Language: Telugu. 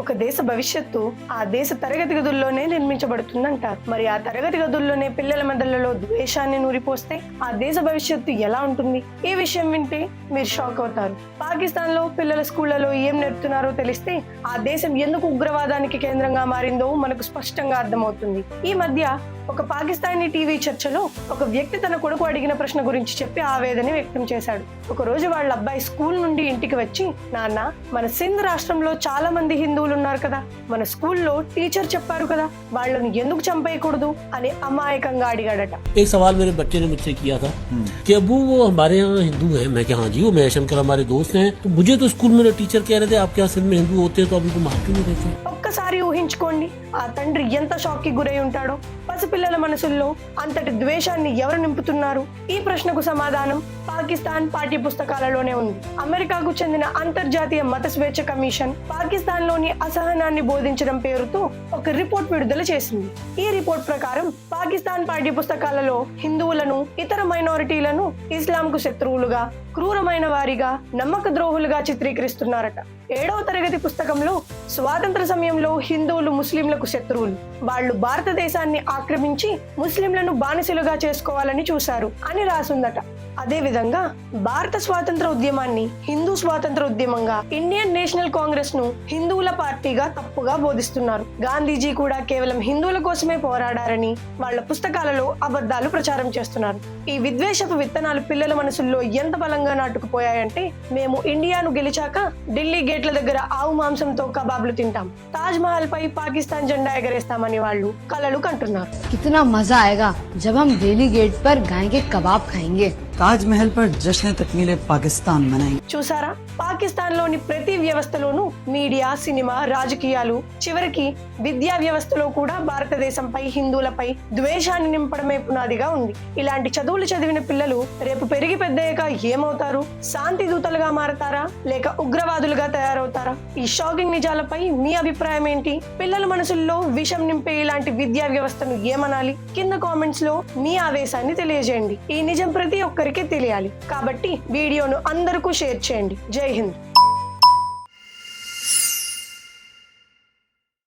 ఒక దేశ భవిష్యత్తు ఆ దేశ తరగతి గదుల్లోనే నిర్మించబడుతుందంటారు. మరి ఆ తరగతి గదుల్లోనే పిల్లల మెదళ్లలో ద్వేషాన్ని నూరిపోస్తే ఆ దేశ భవిష్యత్తు ఎలా ఉంటుంది? ఈ విషయం వింటే మీరు షాక్ అవుతారు. పాకిస్తాన్ లో పిల్లల స్కూళ్లలో ఏం నేర్పుతున్నారో తెలిస్తే ఆ దేశం ఎందుకు ఉగ్రవాదానికి కేంద్రంగా మారిందో మనకు స్పష్టంగా అర్థమవుతుంది. ఈ మధ్య ఒక పాకిస్తానీ టీవీ చర్చలో ఒక వ్యక్తి తన కొడుకు అడిగిన ప్రశ్న గురించి చెప్పి ఆవేదన వ్యక్తం చేశాడు. ఒక రోజు వాళ్ళ అబ్బాయి స్కూల్ నుండి ఇంటికి వచ్చి, నాన్న, మన సింధ్ రాష్ట్రంలో చాలా మంది హిందువులు ఉన్నారు కదా, మన స్కూల్లో టీచర్ చెప్పారు కదా, వాళ్ళని ఎందుకు చంపేయకూడదు అని అమాయకంగా అడిగాడట. एक सवाल मेरे बच्चे ने मुझसे किया था कि अबू वो हमारे यहाँ हिंदू है। मैं क्या, हाँ जी, वो मैं शंकर हमारे दोस्त हैं। तो मुझे तो स्कूल में टीचर कह रहे थे आपके यहाँ सिंध में हिंदू होते हैं तो आप उनको मार क्यों नहीं देते? ఒక్కసారి ఊహించుకోండి ఆ తండ్రి ఎంత షాక్ కి గురై ఉంటాడో. పసిపిల్లల మనసుల్లో అంతటి ద్వేషాన్ని ఎవరు నింపుతున్నారు? ఈ ప్రశ్నకు సమాధానం పాకిస్తాన్ పాఠ్య పుస్తకాలలోనే ఉంది. అమెరికాకు చెందిన అంతర్జాతీయ మత స్వేచ్ఛ కమిషన్ పాకిస్తాన్ లోని అసహనాన్ని బోధించడం పేరుతో ఒక రిపోర్ట్ విడుదల చేసింది. ఈ రిపోర్ట్ ప్రకారం పాకిస్తాన్ పాఠ్య పుస్తకాలలో హిందువులను, ఇతర మైనారిటీలను ఇస్లాం కు శత్రువులుగా, క్రూరమైన వారిగా, నమ్మక ద్రోహులుగా చిత్రీకరిస్తున్నారట. 7వ తరగతి పుస్తకంలో స్వాతంత్ర సమయంలో హిందువులు ముస్లింలకు శత్రువులు, వాళ్ళు భారతదేశాన్ని ఆక్రమించి ముస్లింలను బానిసలుగా చేసుకోవాలని చూశారు అని రాసుందట. అదే విధంగా భారత స్వాతంత్ర ఉద్యమాన్ని హిందూ స్వాతంత్ర ఉద్యమంగా, ఇండియన్ నేషనల్ కాంగ్రెస్ ను హిందువుల పార్టీగా తప్పుగా బోధిస్తున్నారు. గాంధీజీ కూడా కేవలం హిందువుల కోసమే పోరాడారని వాళ్ళ పుస్తకాలలో అబద్ధాలు ప్రచారం చేస్తున్నారు. ఈ విద్వేషపు విత్తనాలు పిల్లల మనసుల్లో ఎంత బలంగా నాటుకుపోయాయంటే, మేము ఇండియాను గెలిచాక ఢిల్లీ గేట్ల దగ్గర ఆవు మాంసంతో కబాబ్లు తింటాం, తాజ్ మహల్ పై పాకిస్తాన్ జెండా ఎగరేస్తామని వాళ్ళు కలలు కంటున్నారు. कितना मजा आएगा जब हम दिल्ली गेट पर गाय के कबाब खाएंगे। ताजमहल पर जश्न तकमील पाकिस्तान मनाएंगे। చూసారా, పాకిస్తాన్ లోని ప్రతి వ్యవస్థలోనూ మీడియా, సినిమా, రాజకీయాలు, చివరికి విద్యా వ్యవస్థలో కూడా భారతదేశంపై, హిందువులపై ద్వేషాన్ని నింపడమే పునాదిగా ఉంది. ఇలాంటి చదువులు చదివిన పిల్లలు రేపు పెరిగి పెద్దయ్యాక ఏమవుతారు? శాంతి దూతలుగా మారతారా లేక ఉగ్రవాదులుగా తయారవుతారా? ఈ షాకింగ్ నిజాలపై మీ అభిప్రాయం ఏంటి? పిల్లల మనసుల్లో విషం నింపే ఇలాంటి విద్యా వ్యవస్థను ఏమనాలి? కింద కామెంట్స్ లో మీ ఆవేశాన్ని తెలియజేయండి. ఈ నిజం ప్రతి ఒక్కరికి తెలియాలి కాబట్టి వీడియోను అందరికీ షేర్ చేయండి. జై హింద్.